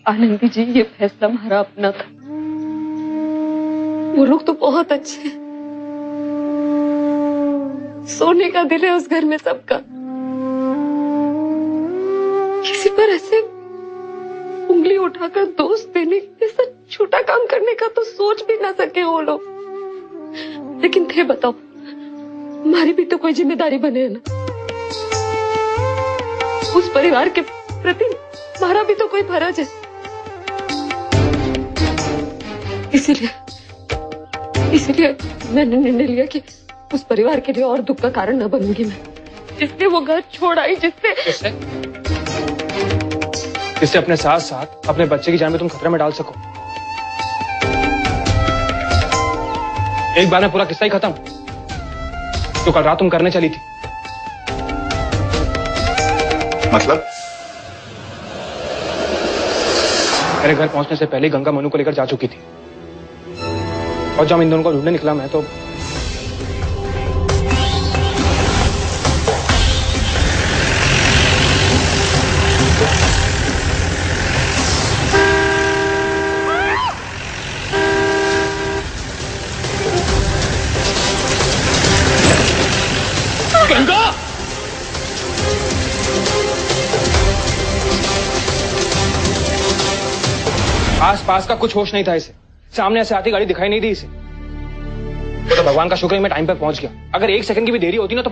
आनंदी जी, ये फैसला हमारा अपना था। वो लोग तो बहुत अच्छे हैं, सोने का दिल है उस घर में सबका। किसी पर ऐसे उंगली उठाकर दोस्त देने जैसा छोटा काम करने का तो सोच भी ना सके वो लोग। लेकिन थे, बताओ, हमारी भी तो कोई जिम्मेदारी बने है ना। उस परिवार के प्रति हमारा भी तो कोई फर्ज है। इसीलिए मैंने निर्णय लिया कि उस परिवार के लिए और दुख का कारण न बनूंगी मैं, जिसने वो घर छोड़ आई, जिससे अपने साथ साथ अपने बच्चे की जान में तुम खतरे में डाल सको। एक बार में पूरा किस्सा ही खत्म जो कल रात तुम करने चली थी। मतलब? मेरे घर पहुंचने से पहले गंगा मनु को लेकर जा चुकी थी, और जब इन दोनों को ढूंढने निकला मैं तो गंगा! आस पास का कुछ होश नहीं था इसे, सामने से आती गाड़ी दिखाई नहीं दी इसे। तो भगवान का शुक्र है मैं टाइम पर पहुंच गया। अगर 1 सेकंड की भी देरी होती ना तो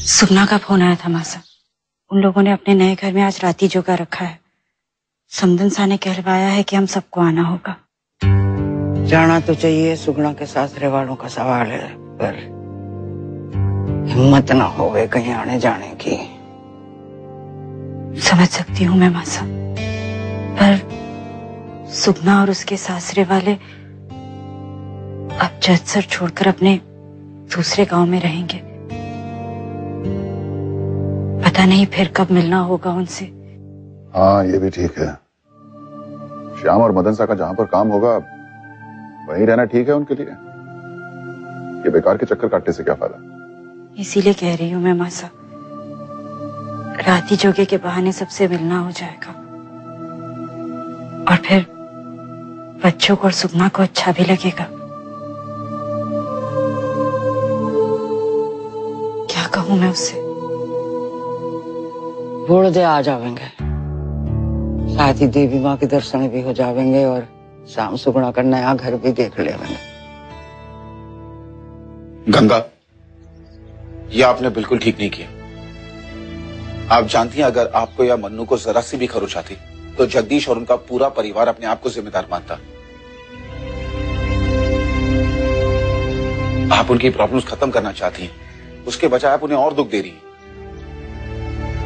सुगना का फोन आया था मासा। उन लोगों ने अपने नए घर में आज राती जोगा रखा है। समदन सा ने कहलवाया है कि हम सबको आना होगा। जाना तो चाहिए, सुगना के सासरे वालों का सवाल है, पर हिम्मत ना होवे कहीं आने जाने की। समझ सकती हूँ मैं मासा, पर सुगना और उसके सासरे वाले अब जजसर छोड़कर अपने दूसरे गांव में रहेंगे। पता नहीं फिर कब मिलना होगा उनसे। हाँ, ये भी ठीक है। श्याम और मदन सा का जहां पर काम होगा वहीं रहना ठीक है उनके लिए। ये बेकार के चक्कर काटने से क्या फायदा। इसीलिए कह रही हूँ मैं मासा, राती जोगे के बहाने सबसे मिलना हो जाएगा, और फिर बच्चों को और सुगना को अच्छा भी लगेगा। क्या कहूँ मैं उससे। बोल दे आ जावेंगे, साथ ही देवी माँ के दर्शन भी हो जावेंगे और शाम सुगना का नया घर भी देख लेंगे। गंगा, ये आपने बिल्कुल ठीक नहीं किया। आप जानती हैं, अगर आपको या मन्नू को जरा सी भी खरोच आती तो जगदीश और उनका पूरा परिवार अपने आप को जिम्मेदार मानता। आप उनकी प्रॉब्लम्स खत्म करना चाहती हैं, उसके बजाय आप उन्हें और दुख दे रही हैं।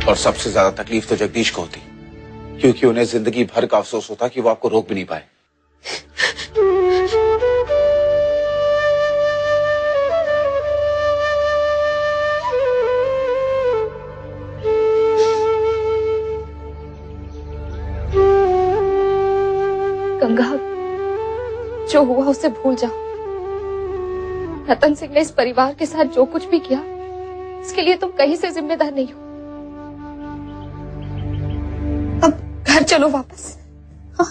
और सबसे ज्यादा तकलीफ तो जगदीश को होती, क्योंकि उन्हें जिंदगी भर का अफसोस होता कि वो आपको रोक भी नहीं पाए। गंगा, जो हुआ उसे भूल जाओ। रतन सिंह ने इस परिवार के साथ जो कुछ भी किया, इसके लिए तुम कहीं से जिम्मेदार नहीं हो। अब घर चलो वापस। हाँ।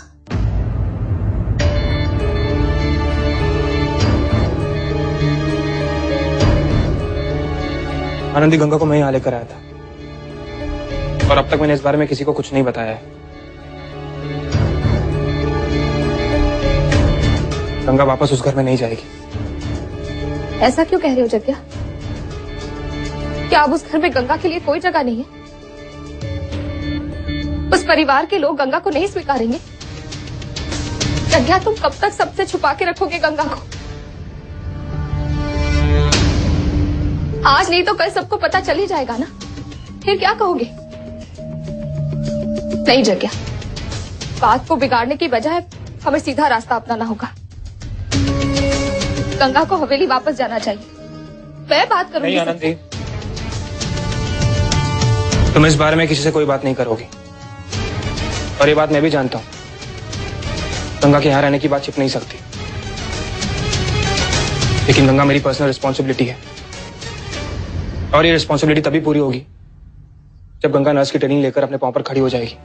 आनंदी गंगा को मैं यहाँ लेकर आया था, और अब तक मैंने इस बारे में किसी को कुछ नहीं बताया है। गंगा वापस उस घर में नहीं जाएगी। ऐसा क्यों कह रहे हो जग्या? क्या अब उस घर में गंगा के लिए कोई जगह नहीं है? उस परिवार के लोग गंगा को नहीं स्वीकारेंगे? जग्या, तुम कब तक सबसे छुपा के रखोगे गंगा को? आज नहीं तो कल सबको पता चल ही जाएगा ना, फिर क्या कहोगे? नहीं जग्या, बात को बिगाड़ने की बजाय हमें सीधा रास्ता अपनाना होगा। गंगा को हवेली वापस जाना चाहिए। मैं बात करूंगी। नहीं आनंदी, तुम इस बारे में किसी से कोई बात नहीं करोगी, और ये बात मैं भी जानता हूँ। गंगा के यहाँ रहने की बात छिप नहीं सकती। लेकिन गंगा मेरी पर्सनल रिस्पॉन्सिबिलिटी है, और ये रिस्पॉन्सिबिलिटी तभी पूरी होगी जब गंगा नर्स की ट्रेनिंग लेकर अपने पांव पर खड़ी हो जाएगी।